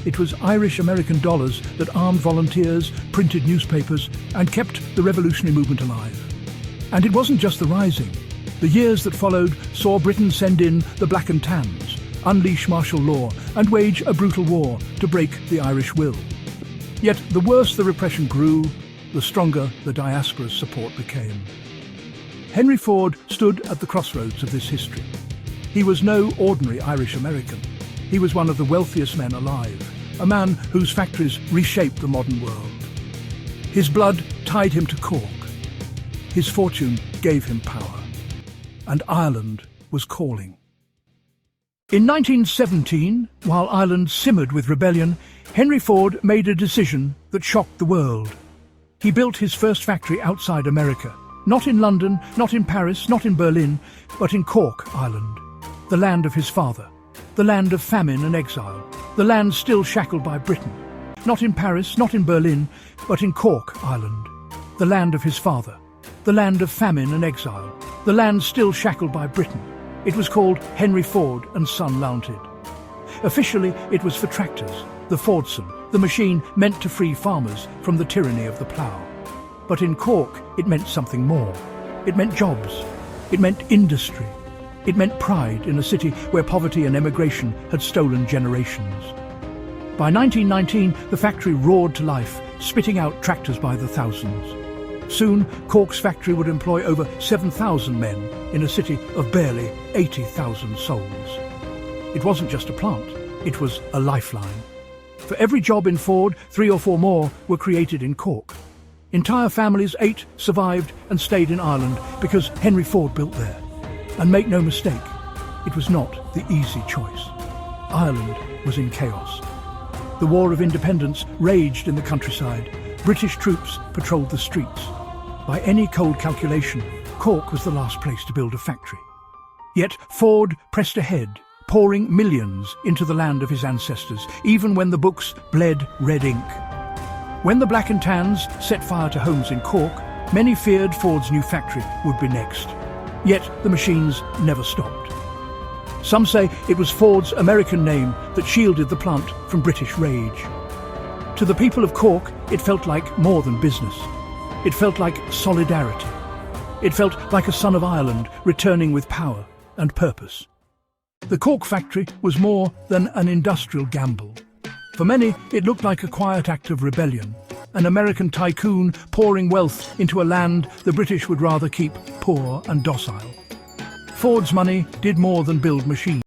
It was Irish-American dollars that armed volunteers, printed newspapers, and kept the revolutionary movement alive. And it wasn't just the Rising. The years that followed saw Britain send in the Black and Tans, unleash martial law, and wage a brutal war to break the Irish will. Yet the worse the repression grew, the stronger the diaspora's support became. Henry Ford stood at the crossroads of this history. He was no ordinary Irish-American. He was one of the wealthiest men alive, a man whose factories reshaped the modern world. His blood tied him to Cork. His fortune gave him power. And Ireland was calling. In 1917, while Ireland simmered with rebellion, Henry Ford made a decision that shocked the world. He built his first factory outside America, not in London, not in Paris, not in Berlin, but in Cork, Ireland, the land of his father, the land of famine and exile, the land still shackled by Britain. Not in Paris, not in Berlin, but in Cork, Ireland, the land of his father, the land of famine and exile, the land still shackled by Britain. It was called Henry Ford and Son Limited. Officially, it was for tractors, the Fordson, the machine meant to free farmers from the tyranny of the plough. But in Cork, it meant something more. It meant jobs. It meant industry. It meant pride in a city where poverty and emigration had stolen generations. By 1919, the factory roared to life, spitting out tractors by the thousands. Soon, Cork's factory would employ over 7,000 men in a city of barely 80,000 souls. It wasn't just a plant, it was a lifeline. For every job in Ford, 3 or 4 more were created in Cork. Entire families ate, survived and stayed in Ireland because Henry Ford built there. And make no mistake, it was not the easy choice. Ireland was in chaos. The War of Independence raged in the countryside. British troops patrolled the streets. By any cold calculation, Cork was the last place to build a factory. Yet Ford pressed ahead, pouring millions into the land of his ancestors, even when the books bled red ink. When the Black and Tans set fire to homes in Cork, many feared Ford's new factory would be next. Yet the machines never stopped. Some say it was Ford's American name that shielded the plant from British rage. To the people of Cork, it felt like more than business. It felt like solidarity. It felt like a son of Ireland returning with power and purpose. The Cork factory was more than an industrial gamble. For many, it looked like a quiet act of rebellion, an American tycoon pouring wealth into a land the British would rather keep poor and docile. Ford's money did more than build machines.